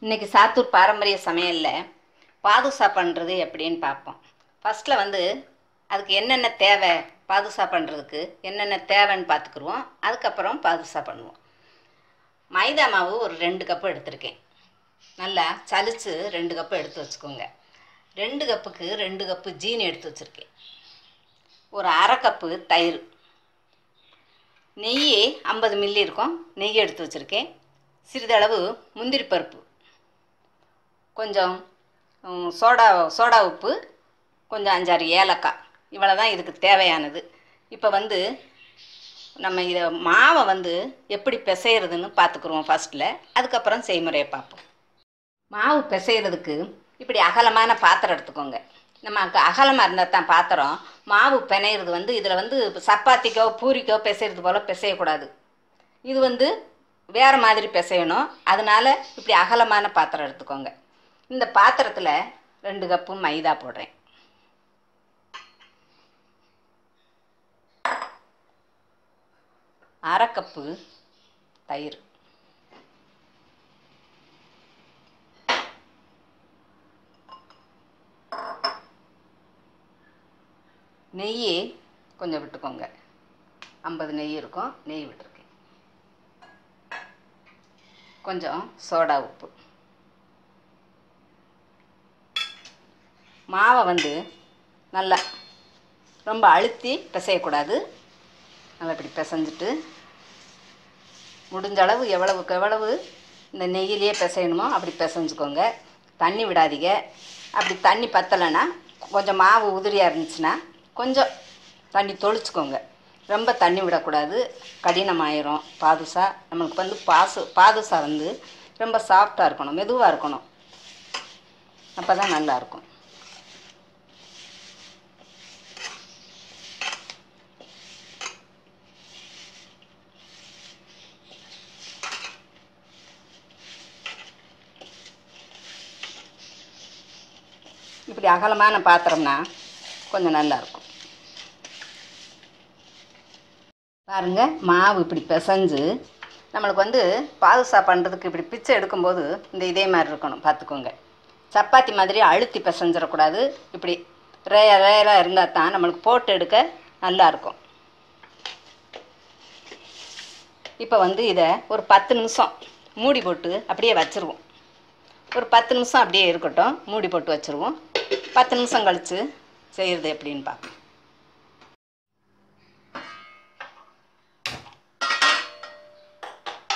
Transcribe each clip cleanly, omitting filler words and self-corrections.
இன்றைக்கி சாத்தூர் பாரம்பரிய சமையலில் பாதுஷா பண்ணுறது எப்படின்னு பார்ப்போம். ஃபஸ்ட்டில் அதுக்கு என்னென்ன தேவை, பாதுஷா பண்ணுறதுக்கு என்னென்ன தேவைன்னு பார்த்துக்குருவோம். அதுக்கப்புறம் பாதுஷா பண்ணுவோம். மைதா மாவு ஒரு 2 கப்பு எடுத்திருக்கேன். நல்லா சலிச்சு 2 கப்பு எடுத்து வச்சுக்கோங்க. 2 கப்புக்கு 2 கப்பு ஜீனி எடுத்து வச்சுருக்கேன். ஒரு அரை கப்பு தயிர், நெய் 50 மில்லி இருக்கும், நெய் எடுத்து வச்சுருக்கேன். சிறிதளவு முந்திரி பருப்பு, கொஞ்சம் சோடா உப்பு, கொஞ்சம் 5-6 ஏலக்காய், இவ்வளோ தான் இதுக்கு தேவையானது. இப்போ நம்ம இதை மாவை எப்படி பிசைகிறதுன்னு பார்த்துக்குருவோம் ஃபஸ்ட்டில். அதுக்கப்புறம் செய்முறையை பார்ப்போம். மாவு பிசைகிறதுக்கு இப்படி அகலமான பாத்திரம் எடுத்துக்கோங்க. நமக்கு அகலமாக இருந்தால் தான் பாத்திரம். மாவு பிணையிறது இதில் சப்பாத்திக்கோ பூரிக்கோ பிசைகிறது போல் பிசையக்கூடாது. இது வேறு மாதிரி பிசையணும். அதனால் இப்படி அகலமான பாத்திரம் எடுத்துக்கோங்க. இந்த பாத்திரத்தில் 2 கப்பு மைதா போடுறேன். அரை கப்பு தயிர், நெய் கொஞ்சம் விட்டுக்கோங்க. 50 நெய் இருக்கும், நெய் விட்டுருக்கேன். கொஞ்சம் சோடா உப்பு. மாவை நல்லா ரொம்ப அழுத்தி பிசையக்கூடாது. நல்லா இப்படி பிசைஞ்சிட்டு முடிஞ்ச அளவு எவ்வளவு இந்த நெய்யிலேயே பிசையணுமோ அப்படி பிசைஞ்சுக்கோங்க. தண்ணி விடாதீங்க. அப்படி தண்ணி பத்தலைன்னா, கொஞ்சம் மாவு உதிரியாக இருந்துச்சுன்னா கொஞ்சம் தண்ணி தொளிச்சுக்கோங்க. ரொம்ப தண்ணி விடக்கூடாது, கடினமாயிரும். பாதுஷா நம்மளுக்கு பாதுஷா ரொம்ப சாஃப்டாக இருக்கணும், மெதுவாக இருக்கணும். அப்போ தான் நல்லாயிருக்கும். இப்படி அகலமான பாத்திரம்னா கொஞ்சம் நல்லாயிருக்கும். பாருங்கள், மாவு இப்படி பிசைஞ்சு நம்மளுக்கு பாதுஷா பண்ணுறதுக்கு இப்படி பிச்சை எடுக்கும்போது இதே மாதிரி இருக்கணும், பார்த்துக்கோங்க. சப்பாத்தி மாதிரி அழுத்தி பிசைஞ்சிடக்கூடாது. இப்படி ரேராக இருந்தால் தான் நம்மளுக்கு போட்டு எடுக்க நல்லாயிருக்கும். இப்போ இதை ஒரு 10 நிமிஷம் மூடி போட்டு அப்படியே வச்சுருவோம். ஒரு 10 நிமிஷம் அப்படியே இருக்கட்டும், மூடி போட்டு வச்சுருவோம். 10 நிமிஷம் கழித்து செய்கிறது எப்படின்னு பார்ப்போம்.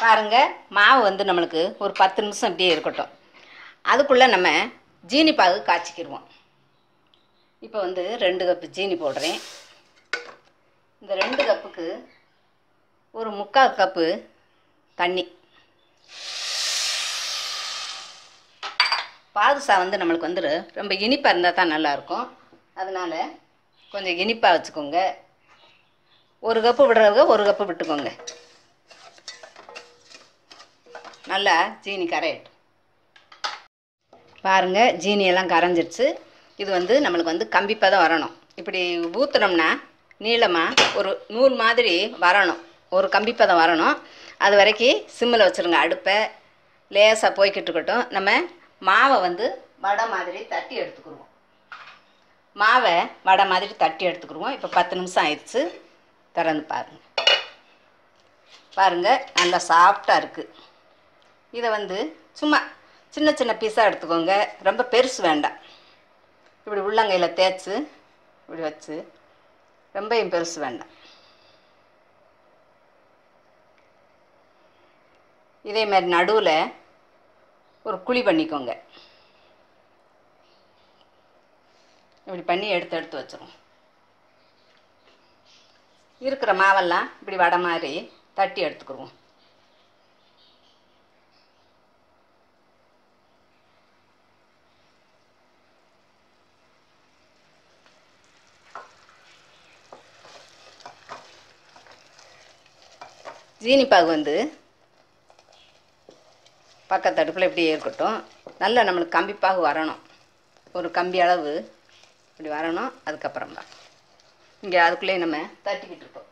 பாருங்கள், மாவு நம்மளுக்கு ஒரு 10 நிமிஷம் இப்படியே இருக்கட்டும். அதுக்குள்ளே நம்ம ஜீனி பாகு காய்ச்சிக்கிடுவோம். இப்போ 2 கப்பு ஜீனி போடுறேன். இந்த 2 கப்புக்கு ஒரு 3/4 கப்பு தண்ணி. பாதுஷா நம்மளுக்கு ரொம்ப இனிப்பாக இருந்தால் தான் நல்லாயிருக்கும். அதனால் கொஞ்சம் இனிப்பாக வச்சுக்கோங்க. 1 கப்பு விடுறவங்க 1 கப்பு விட்டுக்கோங்க. நல்லா ஜீனி கரையட்டும். பாருங்கள், ஜீனியெல்லாம் கரைஞ்சிடுச்சு. இது நம்மளுக்கு கம்பிப்பதம் வரணும். இப்படி ஊற்றுனோம்னா நீளமாக ஒரு நூல் மாதிரி வரணும், ஒரு கம்பிப்பதம் வரணும். அது வரைக்கும் சிம்மில் வச்சுருங்க. அடுப்பை லேசாக போய்கிட்டு இருக்கட்டும். நம்ம மாவை வடை மாதிரி தட்டி எடுத்துக்கிடுவோம். மாவை வடை மாதிரி தட்டி எடுத்துக்கிடுவோம். இப்போ 10 நிமிஷம் ஆயிடுச்சு. திறந்து பாருங்கள், நல்லா சாஃப்டாக இருக்குது. இதை சும்மா சின்ன சின்ன பீஸாக எடுத்துக்கோங்க. ரொம்ப பெருசு வேண்டாம். இப்படி உள்ளங்கையில் தேய்ச்சி இப்படி வச்சு, ரொம்பவும் பெருசு வேண்டாம். இதே மாதிரி நடுவில் ஒரு குழி பண்ணிக்கோங்க. இப்படி பண்ணி எடுத்து வச்சிருவோம். இருக்கிற மாவெல்லாம் இப்படி வடை மாதிரி தட்டி எடுத்துக்கிடுவோம். ஜீனி பாகு பக்கத்து அடுப்பில் இப்படியே இருக்கட்டும். நல்லா நம்மளுக்கு கம்பிப்பாகு வரணும். ஒரு கம்பி அளவு இப்படி வரணும். அதுக்கப்புறம் தான் இங்கே அதுக்குள்ளேயே நம்ம தட்டிக்கிட்டு இருக்கோம்.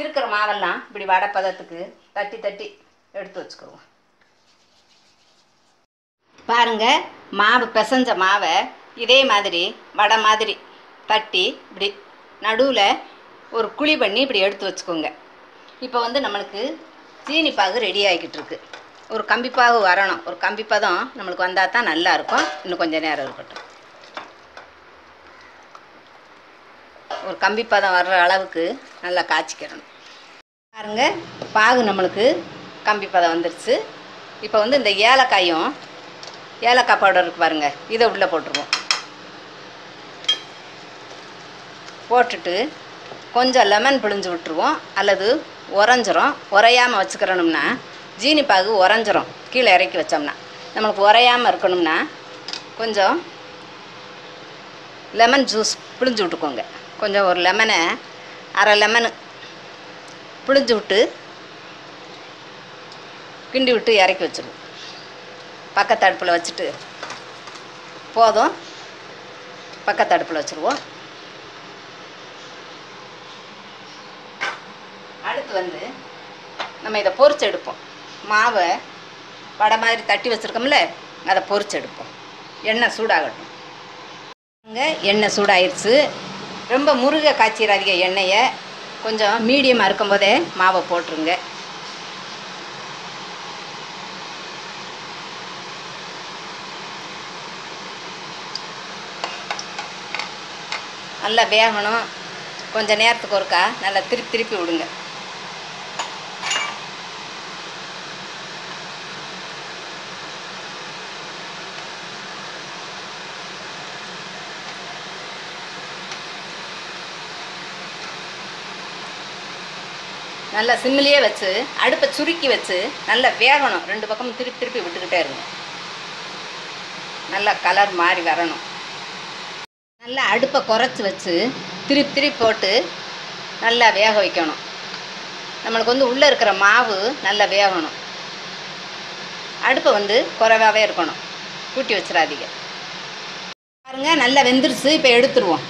இருக்கிற மாவெல்லாம் இப்படி வடை பதத்துக்கு தட்டி எடுத்து வச்சுக்கிடுவோம். பாருங்கள், மாவு பிசைஞ்ச மாவை இதே மாதிரி வடை மாதிரி தட்டி இப்படி நடுவில் ஒரு குழி பண்ணி இப்படி எடுத்து வச்சுக்கோங்க. இப்போ வந்து நம்மளுக்கு சீனி பாகு ரெடி ஆகிக்கிட்டு இருக்கு. ஒரு கம்பிப்பாகு வரணும். ஒரு கம்பிப்பதம் நம்மளுக்கு வந்தால் தான் நல்லாயிருக்கும். இன்னும் கொஞ்சம் நேரம் இருக்கட்டும். ஒரு கம்பிப்பதம் வர்ற அளவுக்கு நல்லா காய்ச்சிக்கிடணும். பாருங்கள், பாகு நம்மளுக்கு கம்பிப்பதம் வந்துடுச்சு. இப்போ வந்து இந்த ஏலக்காய் பவுடர் இருக்குது பாருங்கள், இதை உள்ளே போட்டுருவோம். போட்டுட்டு கொஞ்சம் லெமன் பிழிஞ்சு விட்டுருவோம். அல்லது உரையாமல் வச்சுக்கிறணும்னா ஜீனி பாகு உறைஞ்சிரும். கீழே இறக்கி வச்சோம்னா நம்மளுக்கு உரையாமல் இருக்கணும்னா கொஞ்சம் லெமன் ஜூஸ் பிழிஞ்சு விட்டுக்கோங்க. கொஞ்சம் ஒரு லெமனை அரை லெமனு பிழிஞ்சு விட்டு கிண்டி விட்டு இறக்கி வச்சுருவோம். பக்கத்து அடுப்பில் வச்சுட்டு போதும், பக்கத்து அடுப்பில் வச்சுருவோம். அடுத்து வந்து நம்ம இதை பொரிச்சு எடுப்போம். மாவை வடை மாதிரி தட்டி வச்சுருக்கோம்ல, அதை பொரிச்சு எடுப்போம். எண்ணெய் சூடாகட்டும். எண்ணெய் சூடாயிருச்சு. ரொம்ப முருகை காய்ச்சிடாதீங்க எண்ணெயை. கொஞ்சம் மீடியமாக இருக்கும்போதே மாவை போட்டுருங்க. நல்லா வேகணும். கொஞ்சம் நேரத்துக்கு ஒருக்கா நல்லா திருப்பி விடுங்க. நல்லா சிம்மிலேயே வச்சு அடுப்பை சுருக்கி வச்சு நல்லா வேகணும். 2 பக்கமும் திருப்பி விட்டுக்கிட்டே இருங்க. நல்லா கலர் மாறி வரணும். நல்லா அடுப்பை குறைச்சி வச்சு திருப்பி போட்டு நல்லா வேக வைக்கணும். நம்மளுக்கு வந்து உள்ளே இருக்கிற மாவு நல்லா வேகணும். அடுப்பை வந்து குறைவாகவே இருக்கணும். கூட்டி வச்சிடாதீங்க. பாருங்கள், நல்லா வெந்துருச்சு. இப்போ எடுத்துருவோம்.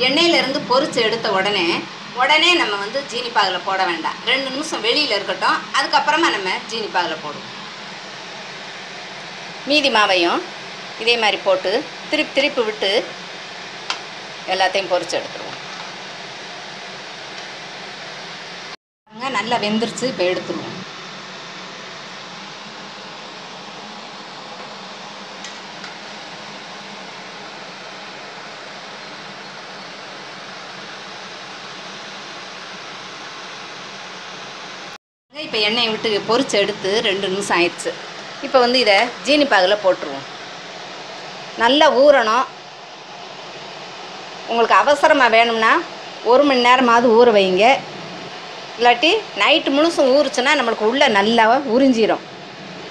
எண்ணெயிலேருந்து பொரிச்சு எடுத்த உடனே நம்ம வந்து ஜீனி பாகில் போட வேண்டாம். 2 நிமிஷம் வெளியில் இருக்கட்டும். அதுக்கப்புறமா நம்ம ஜீனி பாகில் போடுவோம். மீதி மாவையும் இதே மாதிரி போட்டு திருப்பி விட்டு எல்லாத்தையும் பொரிச்சு எடுத்துருவோம். நல்லா வெந்துருச்சு. இப்போ எடுத்துருவோம். இப்போ எண்ணெயை விட்டு பொரிச்சு எடுத்து 2 நிமிஷம் ஆயிடுச்சு. இப்போ வந்து இதை ஜீனி பாகில் போட்டுருவோம். நல்லா ஊறணும். உங்களுக்கு அவசரமாக வேணும்னா 1 மணி நேரமாவது ஊற வைங்க. இல்லாட்டி நைட்டு முழுசும் ஊறுச்சுன்னா நம்மளுக்கு உள்ளே நல்லா உறிஞ்சிடும்.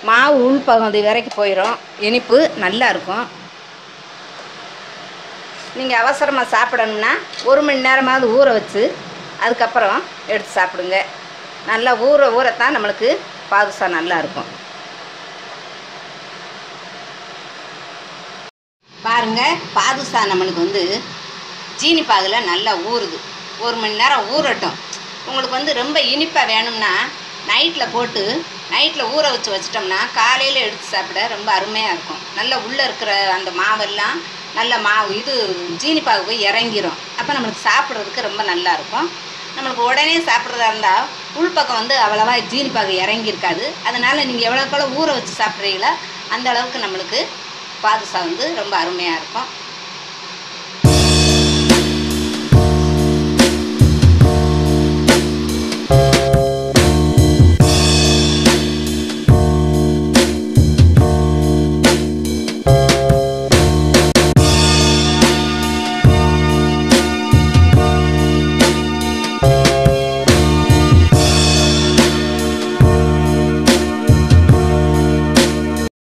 மாவு உள்பகுதி வரைக்கும் போயிடும். இனிப்பு நல்லா இருக்கும். நீங்கள் அவசரமாக சாப்பிடணும்னா 1 மணி நேரமாவது ஊற வச்சு அதுக்கப்புறம் எடுத்து சாப்பிடுங்க. நல்லா ஊறத்தான் நம்மளுக்கு பாதுஷா நல்லா இருக்கும். பாருங்கள், பாதுஷா நம்மளுக்கு வந்து ஜீனி பாகில் நல்லா ஊறுது. 1 மணி நேரம் ஊறட்டும். உங்களுக்கு வந்து ரொம்ப இனிப்பாக வேணும்னா நைட்டில் ஊற வச்சிட்டோம்னா காலையில் எடுத்து சாப்பிட ரொம்ப அருமையாக இருக்கும். நல்லா உள்ளே இருக்கிற அந்த மாவெல்லாம் நல்ல ஜீனி பாகு போய் இறங்கிரும். அப்போ நம்மளுக்கு சாப்பிட்றதுக்கு ரொம்ப நல்லாயிருக்கும். நம்மளுக்கு உடனே சாப்பிட்றதா இருந்தால் உள்பக்கம் வந்து அவ்வளவா ஜீனி பாகு இறங்கியிருக்காது. அதனால் நீங்கள் எவ்வளோக்கெவ்வளோ ஊற வச்சு சாப்பிட்றீங்களோ அந்த அளவுக்கு நம்மளுக்கு பாதுஷா வந்து ரொம்ப அருமையாக இருக்கும்.